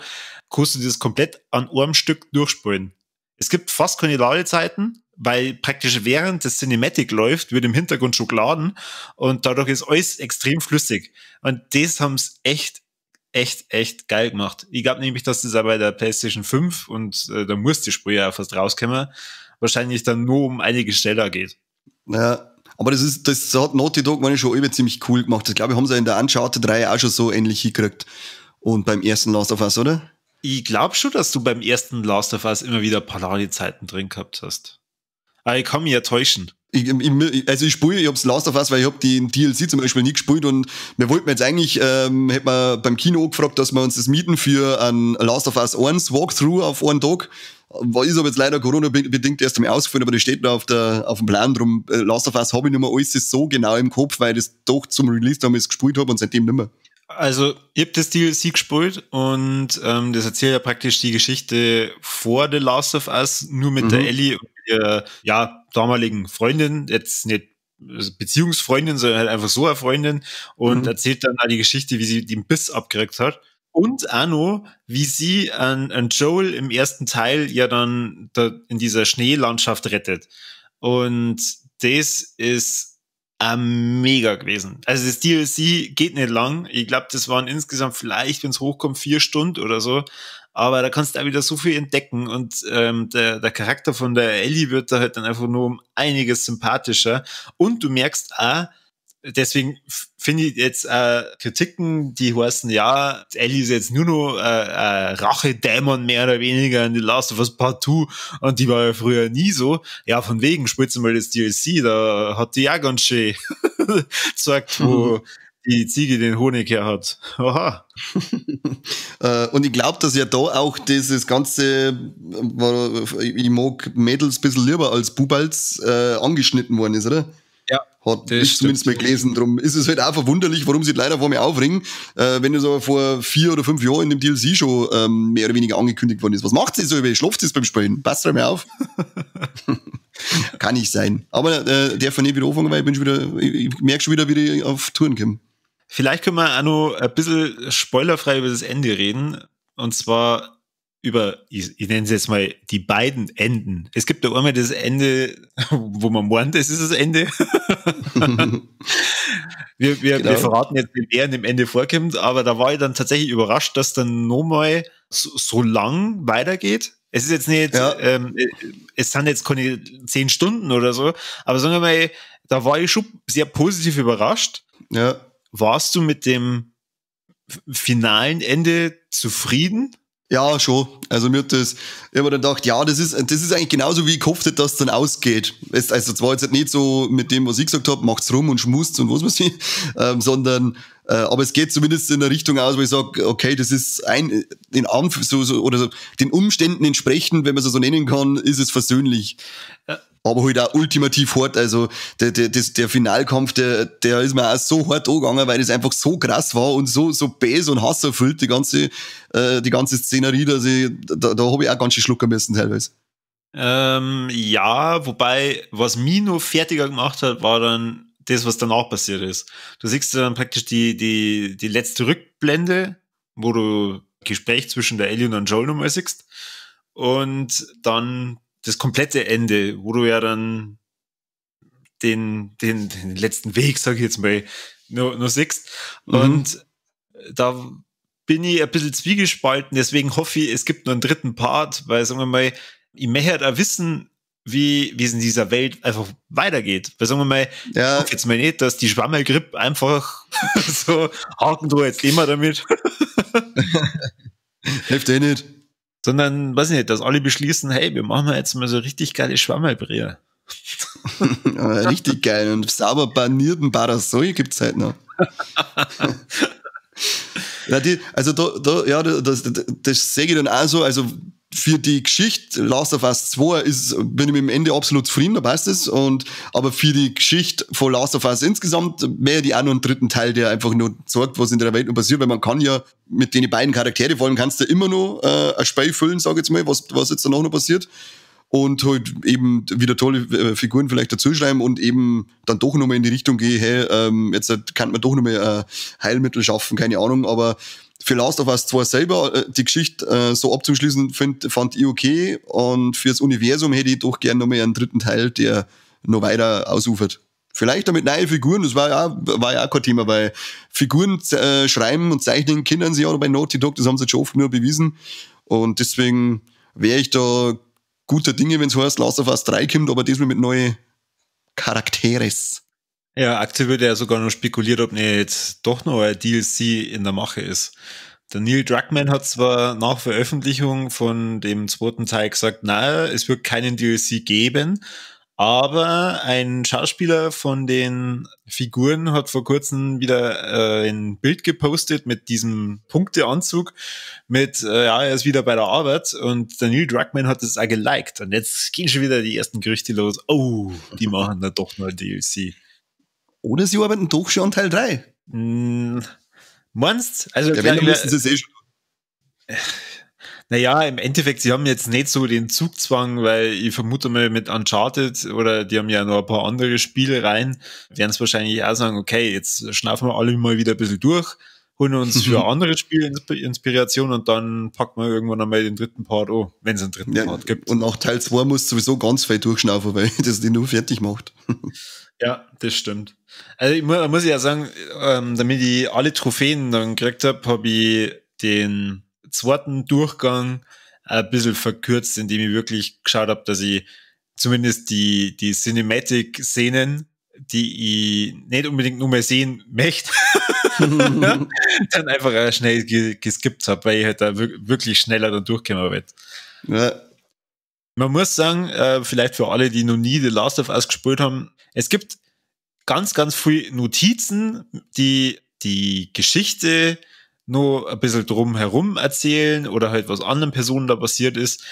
kannst du das komplett an einem Stück durchspielen. Es gibt fast keine Ladezeiten, weil praktisch während das Cinematic läuft, wird im Hintergrund schon geladen und dadurch ist alles extrem flüssig. Und das haben es echt geil gemacht. Ich glaube nämlich, dass das auch bei der PlayStation 5 und da muss die Spur ja fast rauskommen, wahrscheinlich dann nur um einige schneller geht. Ja, aber das hat Naughty Dog meine schon immer ziemlich cool gemacht. Das glaube ich, haben sie in der Uncharted 3 auch schon so ähnlich hingekriegt. Und beim ersten Last of Us, oder? Ich glaube schon, dass du beim ersten Last of Us immer wieder ein paar Ladezeiten drin gehabt hast. Aber ich kann mich ja täuschen. Ich hab's Last of Us, weil ich hab den DLC zum Beispiel nie gespielt und wir wollten jetzt eigentlich, hätten wir beim Kino angefragt, dass wir uns das mieten für ein Last of Us 1 Walkthrough auf einen Tag. Ist aber jetzt leider Corona-bedingt erst einmal ausgefallen, aber das steht da auf dem Plan drum. Last of Us habe ich nicht mehr alles so genau im Kopf, weil ich das doch zum Release damals gespielt habe und seitdem nicht mehr. Also, ich hab das DLC gespielt und das erzählt ja praktisch die Geschichte vor The Last of Us, nur mit der Ellie und ihrer damaligen Freundin, jetzt nicht Beziehungsfreundin, sondern halt einfach so eine Freundin und erzählt dann auch die Geschichte, wie sie den Biss abgekriegt hat. Und auch noch, wie sie an Joel im ersten Teil ja dann da in dieser Schneelandschaft rettet. Und das ist mega gewesen. Also das DLC geht nicht lang. Ich glaube, das waren insgesamt vielleicht, wenn es hochkommt, 4 Stunden oder so. Aber da kannst du auch wieder so viel entdecken und der Charakter von der Ellie wird da halt dann einfach nur um einiges sympathischer. Und du merkst auch, deswegen finde ich jetzt Kritiken, die heißen, ja, Ellie ist jetzt nur noch Rache-Dämon mehr oder weniger in The Last of Us Part 2 und die war ja früher nie so. Ja, von wegen, spielst du mal das DLC, da hat die ja ganz schön gezeigt, wo die Ziege den Honig her hat. Aha. Und ich glaube, dass ja da auch dieses ganze, ich mag Mädels ein bisschen lieber als Bubals, angeschnitten worden ist, oder? Ja. Hat ich zumindest mal gelesen. Drum ist es halt auch verwunderlich, warum sie leider vor mir aufringen, wenn das aber vor 4 oder 5 Jahren in dem DLC schon mehr oder weniger angekündigt worden ist. Was macht sie so? Schlaft sie beim Spielen? Passt mal auf. Kann nicht sein. Aber der von nicht wieder anfangen, weil ich merke schon wieder, wie ich auf Touren komme. Vielleicht können wir auch noch ein bisschen spoilerfrei über das Ende reden. Und zwar ich nenne es jetzt mal die beiden Enden. Es gibt da einmal das Ende, wo man meint, es ist das Ende. Wir verraten jetzt, wer in dem Ende vorkommt, aber da war ich dann tatsächlich überrascht, dass dann nochmal so lang weitergeht. Es ist jetzt nicht, es sind jetzt keine 10 Stunden oder so, aber sagen wir mal, da war ich schon sehr positiv überrascht. Ja. Warst du mit dem finalen Ende zufrieden? Ja, schon. Also ich habe dann gedacht, ja, das ist eigentlich genauso, wie ich gehofft hätte, dass es dann ausgeht. Also zwar jetzt nicht so mit dem, was ich gesagt habe, macht's rum und schmust und was weiß ich, sondern aber es geht zumindest in eine Richtung aus, wo ich sage, okay, das ist den Umständen entsprechend, wenn man es so nennen kann, ist es versöhnlich. Ja. Aber halt auch ultimativ hart. Also der Finalkampf, der ist mir auch so hart angegangen, weil das einfach so krass war und so bäs und hasserfüllt, die ganze Szenerie, dass da habe ich auch ganz schön schlucken müssen teilweise. Ja, wobei, was mich noch fertiger gemacht hat, war dann das, was danach passiert ist. Du siehst dann praktisch die letzte Rückblende, wo du Gespräch zwischen der Ellie und Joel nochmal siehst. Und dann das komplette Ende, wo du ja dann den letzten Weg, sag ich jetzt mal, nur siehst. Und da bin ich ein bisschen zwiegespalten, deswegen hoffe ich, es gibt noch einen dritten Part, weil, sagen wir mal, ich möchte halt auch wissen, wie es in dieser Welt einfach weitergeht. Weil, sagen wir mal, ich hoffe jetzt mal nicht, dass die Schwammergrippe einfach so haken du jetzt immer damit. Hilft eh nicht. Sondern, weiß ich nicht, dass alle beschließen, hey, wir machen jetzt mal so richtig geile Schwammerbrühe. Richtig geil. Und sauber panierten Parasol gibt's halt noch. Ja, das sehe ich dann auch so, also für die Geschichte Last of Us 2 bin ich mit dem Ende absolut zufrieden, da passt es. Aber für die Geschichte von Last of Us insgesamt wäre die auch noch einen dritten Teil, der einfach nur sagt, was in der Welt noch passiert, weil man kann ja mit den beiden Charaktere, vor allem kannst du immer noch ein Spiel füllen, sag ich jetzt mal, was jetzt danach noch passiert. Und halt eben wieder tolle Figuren vielleicht dazuschreiben und eben dann doch nochmal in die Richtung gehen, hey, jetzt kann man doch nochmal Heilmittel schaffen, keine Ahnung, aber für Last of Us 2 selber die Geschichte so abzuschließen, fand ich okay, und fürs Universum hätte ich doch gern nochmal einen dritten Teil, der noch weiter ausufert. Vielleicht damit neue Figuren, das war ja auch kein Thema, weil Figuren schreiben und zeichnen können sie ja bei Naughty Dog, das haben sie jetzt schon oft nur bewiesen, und deswegen wäre ich da guter Dinge, wenn es heißt, Last of Us 3 kommt, aber diesmal mit neuen Charakteres. Ja, aktuell wird ja sogar noch spekuliert, ob nicht doch noch ein DLC in der Mache ist. Der Neil Druckmann hat zwar nach Veröffentlichung von dem zweiten Teil gesagt, nein, es wird keinen DLC geben, aber ein Schauspieler von den Figuren hat vor kurzem wieder ein Bild gepostet mit diesem Punkteanzug mit, er ist wieder bei der Arbeit, und der Neil Druckmann hat das auch geliked, und jetzt gehen schon wieder die ersten Gerüchte los, oh, die machen da doch noch ein DLC. Oder sie arbeiten doch schon an Teil 3. Meinst? Also, ja, wenn, dann müssen sie es eh schon. Naja, im Endeffekt, sie haben jetzt nicht so den Zugzwang, weil ich vermute mal mit Uncharted, oder die haben ja noch ein paar andere Spiele rein, werden es wahrscheinlich auch sagen, okay, jetzt schnaufen wir alle mal wieder ein bisschen durch, holen uns für andere Spiele Inspiration, und dann packen wir irgendwann einmal den dritten Part an, wenn es einen dritten Part gibt. Und nach Teil 2 musst du sowieso ganz viel durchschnaufen, weil das die nur fertig macht. Ja, das stimmt. Also muss ja sagen, damit ich alle Trophäen dann gekriegt habe ich den zweiten Durchgang ein bisschen verkürzt, indem ich wirklich geschaut habe, dass ich zumindest die Cinematic-Szenen, die ich nicht unbedingt nur mehr sehen möchte, dann einfach schnell geskippt habe, weil ich halt da wirklich schneller dann durchgekommen bin. Ja. Man muss sagen, vielleicht für alle, die noch nie The Last of Us gespielt haben, es gibt ganz, ganz viele Notizen, die die Geschichte nur ein bisschen drum herum erzählen oder halt was anderen Personen da passiert ist,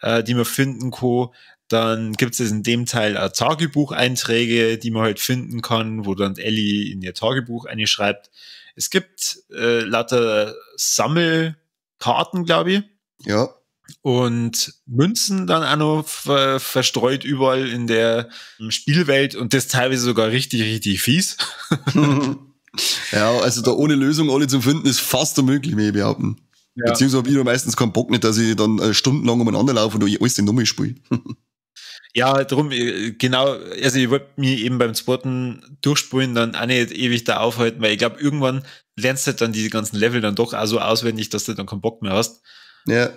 die man finden kann. Dann gibt es in dem Teil auch Tagebucheinträge, die man halt finden kann, wo dann Ellie in ihr Tagebuch einschreibt. Es gibt lauter Sammelkarten, glaube ich. Ja. Und Münzen dann auch noch verstreut überall in der Spielwelt, und das teilweise sogar richtig, richtig fies. Ja, also da ohne Lösung alle zu finden, ist fast unmöglich, möchte ich behaupten. Ja. Beziehungsweise habe ich da meistens keinen Bock nicht, dass ich dann stundenlang umeinander laufe und alles in Nummer spiele. Ja, darum, genau, also ich wollte mich eben beim zweiten Durchspulen dann auch nicht ewig da aufhalten, weil ich glaube, irgendwann lernst du halt dann diese ganzen Level dann doch auch so auswendig, dass du dann keinen Bock mehr hast. Ja.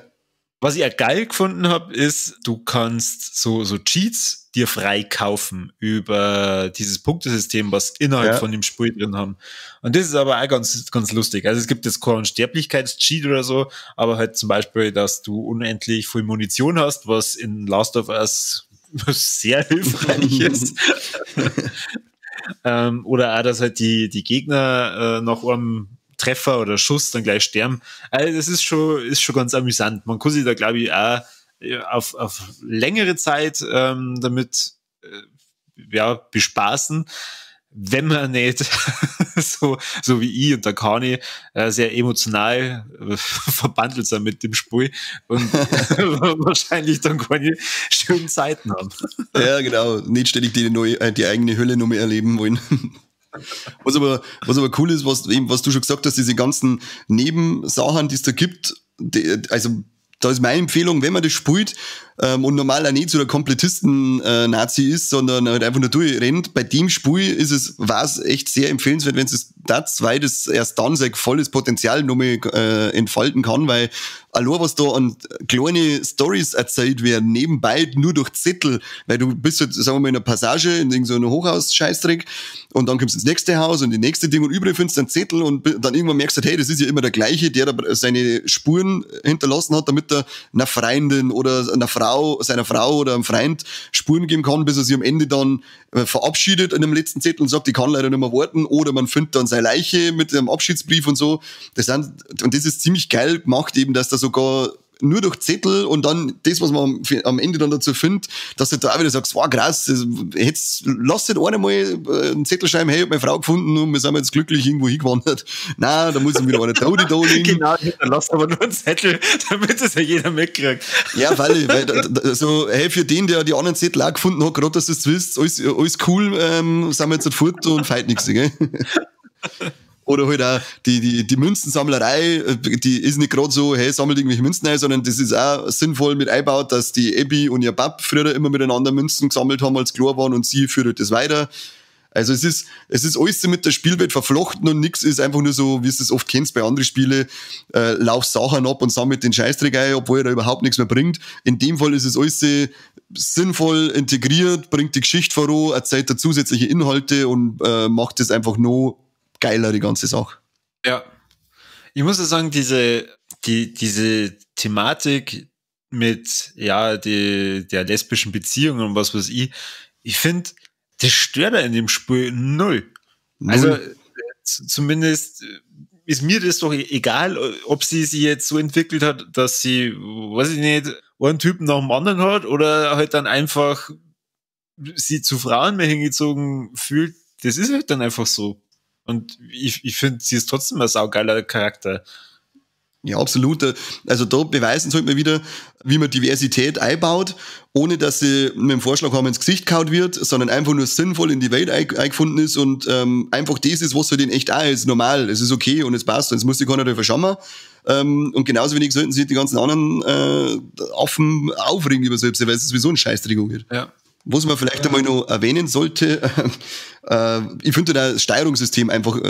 Was ich auch geil gefunden habe, ist, du kannst so Cheats dir frei kaufen über dieses Punktesystem, was innerhalb von dem Spiel drin haben. Und das ist aber auch ganz, ganz lustig. Also es gibt jetzt keinen Sterblichkeitscheat oder so, aber halt zum Beispiel, dass du unendlich viel Munition hast, was in Last of Us sehr hilfreich ist. Oder auch, dass halt die Gegner nach einem Treffer oder Schuss dann gleich sterben. Also das ist schon ganz amüsant. Man kann sich da, glaube ich, auch auf längere Zeit damit bespaßen, wenn man nicht so wie ich und der Kani sehr emotional verbandelt sind mit dem Spiel und wahrscheinlich dann keine schönen Zeiten haben. Ja, genau. Nicht ständig die eigene Hölle noch mehr erleben wollen. Was aber cool ist, was du schon gesagt hast, diese ganzen Nebensachen, die es da gibt, also da ist meine Empfehlung, wenn man das spielt und normal auch nicht so der Komplettisten-Nazi ist, sondern halt einfach nur durchrennt, bei dem Spiel war es echt sehr empfehlenswert, wenn es das erst dann sein volles Potenzial nochmal entfalten kann, weil allein was da an kleine Stories erzählt werden, nebenbei nur durch Zettel, weil du bist halt, sagen wir mal, in einer Passage, in irgendeinem Hochhaus-Scheißdreck und dann kommst du ins nächste Haus und die nächste Ding und überall findest du einen Zettel und dann irgendwann merkst du, hey, das ist ja immer der gleiche, der da seine Spuren hinterlassen hat, damit er einer Freundin oder seiner Frau oder einem Freund Spuren geben kann, bis er sich am Ende dann verabschiedet in dem letzten Zettel und sagt, ich kann leider nicht mehr warten, oder man findet dann seine Leiche mit einem Abschiedsbrief und so. Und das ist ziemlich geil gemacht, eben, dass da sogar nur durch Zettel und dann das, was man am Ende dann dazu findet, dass du da auch wieder sagst, wow, krass, lass dir einer mal einen Zettel schreiben, hey, ich hab meine Frau gefunden und wir sind jetzt glücklich irgendwo hingewandert. Nein, da muss ich wieder einer Tode da liegen. Genau, dann lass aber nur einen Zettel, damit es ja jeder mitkriegt. Ja, weil so, hey, für den, der die anderen Zettel auch gefunden hat, gerade dass du es wisst, alles cool, sind wir jetzt halt fort und feit nichts, gell? Oder halt auch die Münzensammlerei, die ist nicht gerade so, hey, sammelt irgendwelche Münzen ein, sondern das ist auch sinnvoll mit einbaut, dass die Abby und ihr Bab früher immer miteinander Münzen gesammelt haben, als klar waren, und sie führt das weiter. Also es ist alles so mit der Spielwelt verflochten und nix ist einfach nur so, wie du es oft kennst bei anderen Spielen, lauf Sachen ab und sammelt den Scheißdreck ein, obwohl er da überhaupt nichts mehr bringt. In dem Fall ist es alles sinnvoll integriert, bringt die Geschichte voran, erzählt da zusätzliche Inhalte und macht es einfach noch geiler, die ganze Sache. Ja. Ich muss ja sagen, diese Thematik mit, der lesbischen Beziehung und was weiß ich finde, das stört er in dem Spiel null. Also, zumindest ist mir das doch egal, ob sie sich jetzt so entwickelt hat, dass sie, weiß ich nicht, einen Typen nach dem anderen hat oder halt dann einfach sie zu Frauen mehr hingezogen fühlt. Das ist halt dann einfach so. Und ich finde, sie ist trotzdem ein saugeiler Charakter. Ja, absolut. Also da beweisen sollte man wieder, wie man Diversität einbaut, ohne dass sie mit dem Vorschlag haben ins Gesicht gehauen wird, sondern einfach nur sinnvoll in die Welt eingefunden ist und einfach das ist, was für den echt auch ist, normal. Es ist okay und es passt und es muss sich keiner dafür schauen. Und genauso wenig sollten sich die ganzen anderen Affen aufregen über selbst, weil es sowieso ein Scheißdreck geht. Ja. Was man vielleicht einmal noch erwähnen sollte, ich finde das Steuerungssystem einfach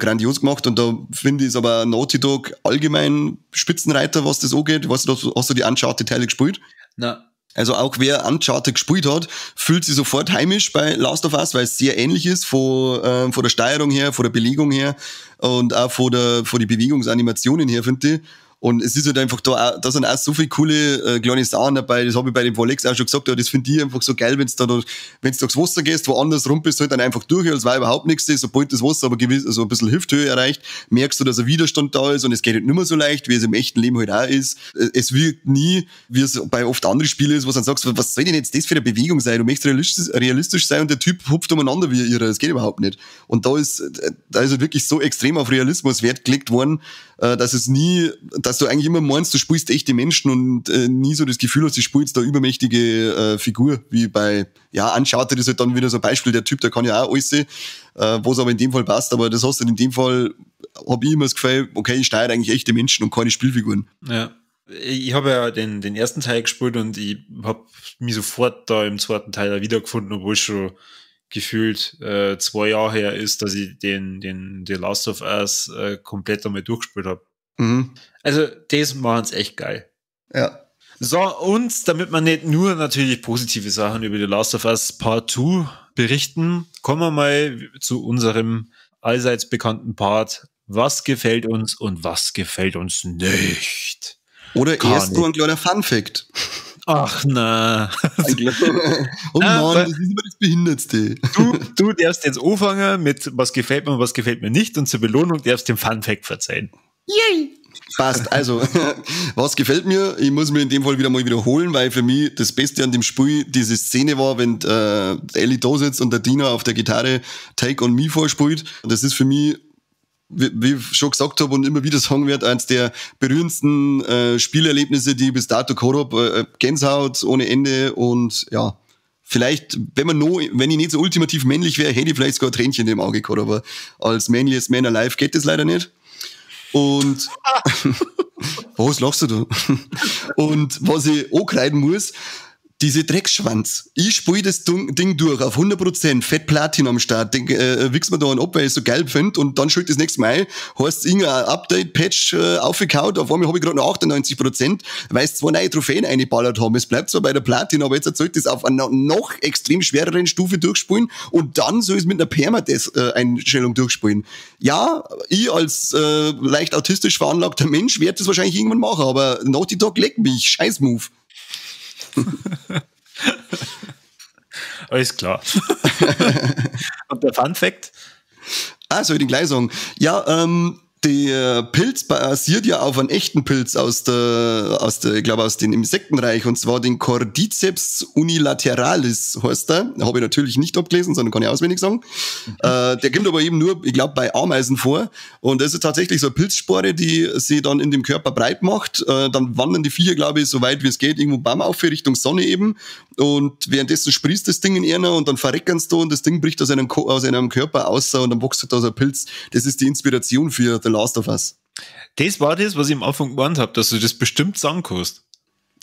grandios gemacht und da finde ich es aber Naughty Dog allgemein Spitzenreiter, was das angeht. Weißt du, hast du die Uncharted-Teile gespielt? Na. Also auch wer Uncharted gespielt hat, fühlt sich sofort heimisch bei Last of Us, weil es sehr ähnlich ist von der Steuerung her, von der Belegung her und auch von die Bewegungsanimationen her, finde ich. Und es ist halt einfach da sind auch so viele coole kleine Sachen dabei, das habe ich bei dem Volex auch schon gesagt, ja, das finde ich einfach so geil, wenn du durchs Wasser gehst, woanders rumpelst du halt dann einfach durch, als war überhaupt nichts ist, sobald das Wasser aber so ein bisschen Hüfthöhe erreicht, merkst du, dass ein Widerstand da ist und es geht halt nicht mehr so leicht, wie es im echten Leben halt auch ist. Es wirkt nie, wie es bei oft anderen Spielen ist, wo du dann sagst, was soll denn jetzt das für eine Bewegung sein? Du möchtest realistisch sein und der Typ hupft umeinander wie irre, das geht überhaupt nicht. Und da ist halt wirklich so extrem auf Realismus Wert gelegt worden, dass dass du eigentlich immer meinst, du spielst echte Menschen und nie so das Gefühl hast, du spielst da übermächtige Figur, wie bei, ja, Uncharted ist halt dann wieder so ein Beispiel, der Typ, der kann ja auch alles sehen, wo es aber in dem Fall passt, aber das hast du in dem Fall, hab ich immer das Gefühl, okay, ich steuere eigentlich echte Menschen und keine Spielfiguren. Ja. Ich habe ja den ersten Teil gespielt und ich habe mich sofort da im zweiten Teil da wiedergefunden, obwohl es schon gefühlt 2 Jahre her ist, dass ich den The Last of Us komplett einmal durchgespielt habe. Mhm. Also das machen es echt geil. Ja. So, und damit wir nicht nur natürlich positive Sachen über The Last of Us Part 2 berichten, kommen wir mal zu unserem allseits bekannten Part. Was gefällt uns und was gefällt uns nicht? Oder erst so ein kleiner Fun-Fact. Ach na. Oh Mann, das ist immer das Behindertste. Du darfst jetzt anfangen mit was gefällt mir und was gefällt mir nicht und zur Belohnung darfst du den Fun-Fact verzeihen. Yay! Passt. Also, was gefällt mir? Ich muss mir in dem Fall wieder mal wiederholen, weil für mich das Beste an dem Spiel diese Szene war, wenn Ellie da sitzt und der Dina auf der Gitarre Take on Me vorspielt. Das ist für mich, wie ich schon gesagt habe und immer wieder sagen werde, eins der berührendsten Spielerlebnisse, die ich bis dato gehabt habe. Gänsehaut ohne Ende und ja, vielleicht, wenn ich nicht so ultimativ männlich wäre, hätte ich vielleicht sogar ein Tränchen im Auge gehabt, aber als manliest Man alive geht das leider nicht. Und was lachst du da? Und was ich ankreiden muss, diese Dreckschwanz. Ich spiele das Ding durch auf 100%, Fett Platin am Start. Wichs mir da einen ab, weil ich es so geil finde. Und dann schuld das nächste Mal, heißt irgendein Update-Patch aufgekaut. Auf einmal habe ich gerade noch 98%, weil es 2 neue Trophäen eingeballert haben. Es bleibt zwar bei der Platin, aber jetzt sollte es auf einer noch extrem schwereren Stufe durchspielen. Und dann soll es mit einer Permadeath-Einstellung durchspielen. Ja, ich als leicht autistisch veranlagter Mensch werde das wahrscheinlich irgendwann machen, aber Naughty Dog leckt mich. Scheiß Move. Alles klar. Und der Fun Fact? Soll ich den gleich sagen? Ja, der Pilz basiert ja auf einem echten Pilz aus dem Insektenreich, und zwar den Cordyceps unilateralis heißt der. Habe ich natürlich nicht abgelesen, sondern kann ich auswendig sagen. Der kommt aber eben nur, ich glaube, bei Ameisen vor. Und das ist tatsächlich so eine Pilzspore, die sich dann in dem Körper breit macht. Dann wandern die Viecher, glaube ich, so weit wie es geht, irgendwo Baum auf, Richtung Sonne eben. Und währenddessen sprießt das Ding in einer und dann verreckern es da und das Ding bricht aus einem Körper aus und dann wächst da so ein Pilz. Das ist die Inspiration für The Last of Us. Das war das, was ich am Anfang gemeint habe, dass du das bestimmt sagen kannst.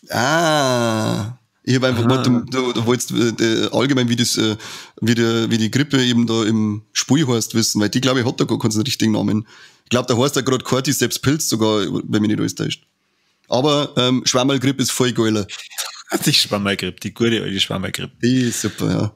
Ich habe einfach gemeint, du wolltest allgemein, wie die Grippe eben da im Spiel heißt, wissen, weil die, glaube ich, hat da gar keinen richtigen Namen. Ich glaube, da heißt ja gerade Cordyceps Pilz sogar, wenn mich nicht alles täuscht. Aber Schwammerlgrippe ist voll geiler. Die Schwammerlgrippe, die gute alte Schwammerlgrippe. Die ist super, ja.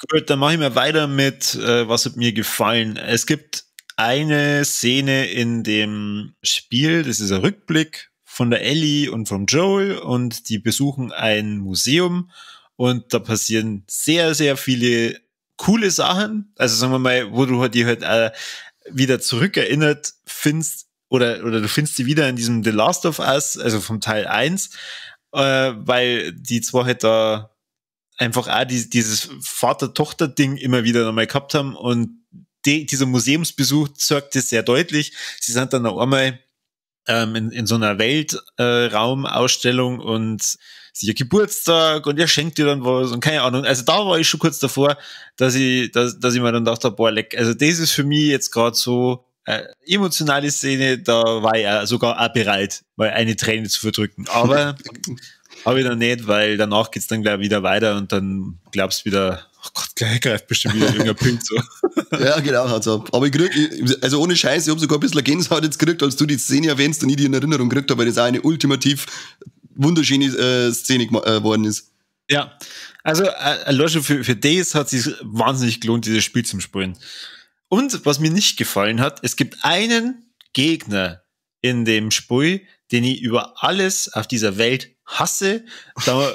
Gut, dann mache ich mal weiter mit, was hat mir gefallen. Es gibt eine Szene in dem Spiel, das ist ein Rückblick von der Ellie und vom Joel und die besuchen ein Museum und da passieren sehr, sehr viele coole Sachen. Also sagen wir mal, wo du die halt wieder zurückerinnert findest oder du findest sie wieder in diesem The Last of Us, also vom Teil 1, weil die zwar halt da einfach auch dieses Vater-Tochter-Ding immer wieder nochmal gehabt haben und dieser Museumsbesuch zeigt das sehr deutlich. Sie sind dann noch einmal in so einer Weltraumausstellung und sie ihr Geburtstag und er schenkt dir dann was und keine Ahnung. Also da war ich schon kurz davor, dass ich mir dann dachte, boah, leck, also das ist für mich jetzt gerade so emotionale Szene, da war ich sogar auch bereit, mal eine Träne zu verdrücken. Aber habe ich dann nicht, weil danach geht's dann gleich wieder weiter und dann glaubst du wieder, oh Gott, gleich greift bestimmt wieder irgendein Pilz so. Ja, genau, hat's ab. Aber also ohne Scheiß, ich habe sogar ein bisschen Gänsehaut jetzt gekriegt, als du die Szene erwähnst und ich die in Erinnerung gekriegt habe, weil das auch eine ultimativ wunderschöne Szene geworden ist. Ja, also schon für das hat es sich wahnsinnig gelohnt, dieses Spiel zum Spielen. Und was mir nicht gefallen hat, es gibt einen Gegner in dem Spiel, den ich über alles auf dieser Welt hasse, da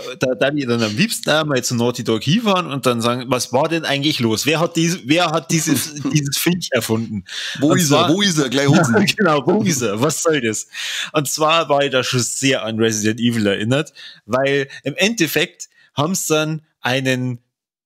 ich dann am liebsten mal zu Naughty Dog hinfahren und dann sagen, was war denn eigentlich los? Wer hat dieses Viech erfunden? Wo ist er? Gleich holen. Genau, wo ist er? Was soll das? Und zwar war ich da schon sehr an Resident Evil erinnert, weil im Endeffekt haben sie dann einen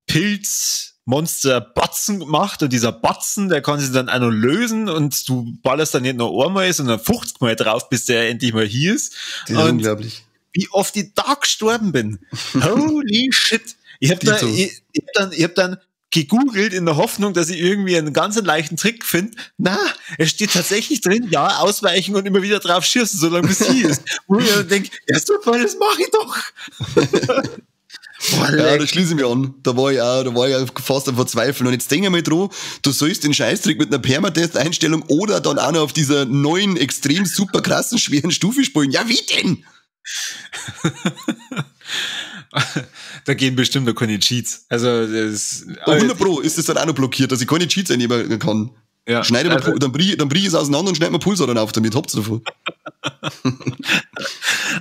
Pilz Monster Batzen gemacht und dieser Batzen, der kann sich dann auch noch lösen und du ballerst dann nicht nur einmal, sondern 50 Mal drauf, bis der endlich mal hier ist. Das ist unglaublich. Wie oft ich da gestorben bin. Holy shit. Ich hab dann gegoogelt in der Hoffnung, dass ich irgendwie einen ganz leichten Trick finde. Na, es steht tatsächlich drin, ja, ausweichen und immer wieder drauf schießen, solange bis hier ist. Wo ich dann denke, ja super, das mache ich doch. Boah, ja, da schließe ich mich an. Da war ich auch fast am Verzweifeln. Und jetzt denk einmal dran, du sollst den Scheißtrick mit einer Permadeath-Einstellung oder dann auch noch auf dieser neuen, extrem super krassen, schweren Stufe spielen. Ja, wie denn? Da gehen bestimmt noch keine Cheats. Also, das 100 Pro ist das dann auch noch blockiert, dass ich keine Cheats einnehmen kann. Ja, dann briech ich es auseinander und schneide mir Pulsar auf damit. Habt's davon.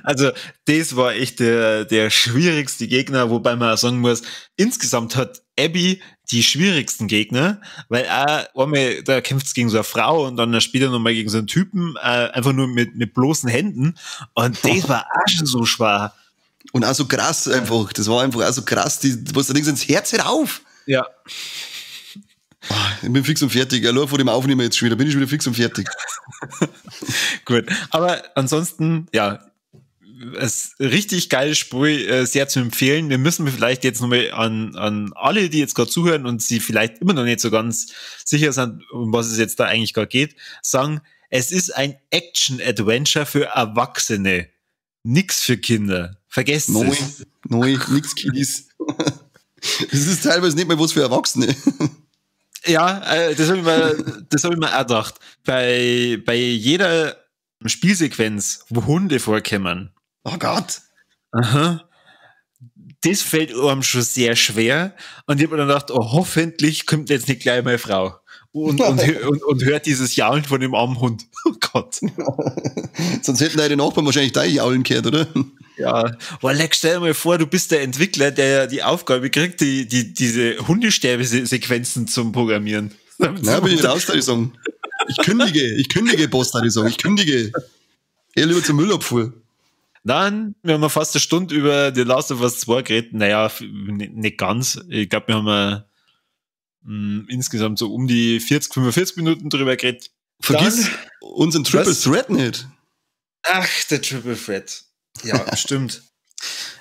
Also, das war echt der schwierigste Gegner, wobei man auch sagen muss, insgesamt hat Abby die schwierigsten Gegner, weil einmal, da kämpft es gegen so eine Frau und dann später nochmal gegen so einen Typen, einfach nur mit bloßen Händen. Und das war auch schon so schwer. Und auch so krass einfach. Das war einfach auch so krass. Was da denkst, ins Herz hört auf. Ja. Ich bin fix und fertig. Allein vor dem Aufnehmen jetzt schon wieder. Bin ich schon wieder fix und fertig. Gut. Aber ansonsten, ja, es richtig geiles Spiel, sehr zu empfehlen. Wir müssen vielleicht jetzt nochmal an alle, die jetzt gerade zuhören und sie vielleicht immer noch nicht so ganz sicher sind, um was es jetzt da eigentlich gerade geht, sagen, es ist ein Action-Adventure für Erwachsene. Nix für Kinder. Vergesst es. Nein, nix Kiddies. Das ist teilweise nicht mal was für Erwachsene. Ja, das hab ich mir auch gedacht. Bei jeder Spielsequenz, wo Hunde vorkommen. Oh Gott. Aha. Das fällt einem schon sehr schwer. Und ich habe mir dann gedacht, oh, hoffentlich kommt jetzt nicht gleich meine Frau. Und hört dieses Jaulen von dem armen Hund. Oh Gott. Sonst hätten deine Nachbarn wahrscheinlich da Jaulen gehört, oder? Ja. Aber stell dir mal vor, du bist der Entwickler, der die Aufgabe kriegt, diese Hundesterbesequenzen zum Programmieren. Na, bin ich raus, da ich sagen. Ich kündige, Boss, da ich sagen. Ich kündige. Eher lieber zum Müllabfuhr. Dann, wir haben fast eine Stunde über The Last of Us 2 geredet. Naja, nicht ganz. Ich glaube, wir haben insgesamt so um die 45 Minuten drüber geredet. Vergiss unseren Triple Threat nicht. Ach, der Triple Threat. Ja, stimmt.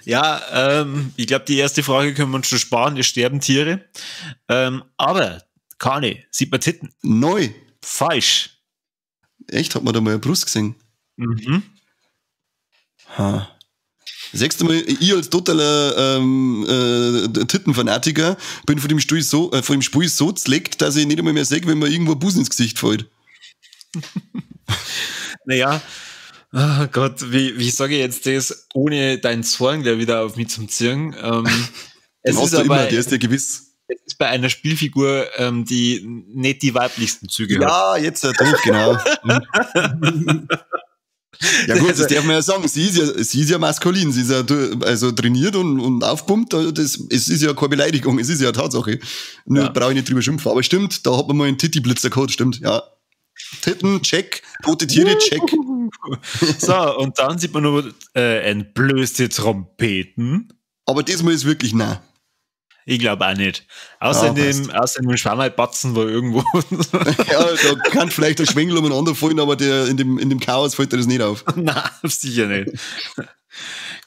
Ja, ich glaube, die erste Frage können wir uns schon sparen. Es sterben Tiere. Aber, Kani, sieht man Titten? Neu. Falsch. Echt? Hat man da mal eine Brust gesehen? Mhm. Ha. Das Mal, ich als totaler Tittenfanatiker bin von dem Spiel so zleckt, dass ich nicht einmal mehr sehe, wenn mir irgendwo ein Busen ins Gesicht fällt. Naja, oh Gott, wie sage ich jetzt das, ohne deinen Zorn gleich wieder auf mich zum Ziehen? Es ist aber, der ist ja gewiss. Es ist bei einer Spielfigur, die nicht die weiblichsten Züge hat. Ja, jetzt drauf, genau. Ja gut, das darf man ja sagen. Sie ist ja maskulin, sie ist ja also trainiert und aufpumpt. Es ist ja keine Beleidigung, es ist ja eine Tatsache. Nur brauche ich nicht drüber schimpfen. Aber stimmt, da hat man mal einen Titty-Blitzer gehabt, stimmt, ja. Titten, check. Tote Tiere, check. So, und dann sieht man nur entblößte Trompeten. Aber diesmal ist wirklich nah. Ich glaube auch nicht. Außer in dem Schwammerbatzen war irgendwo. Ja, da kann vielleicht ein Schwengel umeinander fallen, aber in dem Chaos fällt dir das nicht auf. Nein, sicher nicht.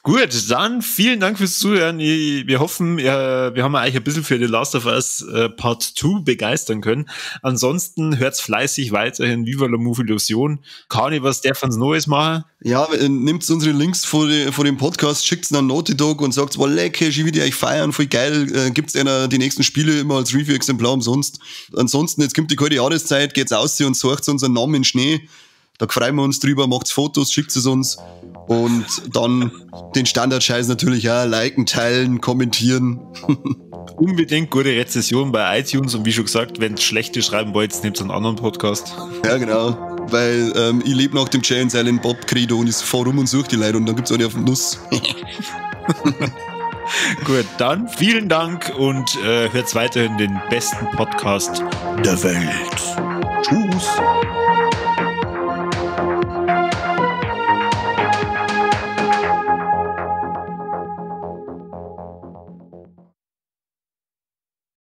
Gut, dann vielen Dank fürs Zuhören. Wir hoffen, wir haben euch ein bisschen für The Last of Us Part 2 begeistern können. Ansonsten hört's fleißig weiterhin. Viva la Move Illusion. Kani, was darf uns Neues machen? Ja, nehmt unsere Links vor dem Podcast, schickt's an Naughty Dog und sagt, wow, lecker, ich will die euch feiern, voll geil. Gibt's einer die nächsten Spiele immer als Review-Exemplar umsonst. Ansonsten, jetzt kommt die kalte Jahreszeit, geht's aus und sucht unseren Namen in Schnee. Da freuen wir uns drüber, macht's Fotos, schickt es uns und dann den Standardscheiß natürlich auch, liken, teilen, kommentieren. Unbedingt gute Rezession bei iTunes und wie schon gesagt, wenn ihr schlechte schreiben wollt, nehmt einen anderen Podcast. Ja, genau, weil ich lebe nach dem Jay and Silent Bob Credo und ich fahre rum und suche die Leute und dann gibt's eine auf den Nuss. Gut, dann vielen Dank und hört weiterhin den besten Podcast der Welt. Tschüss.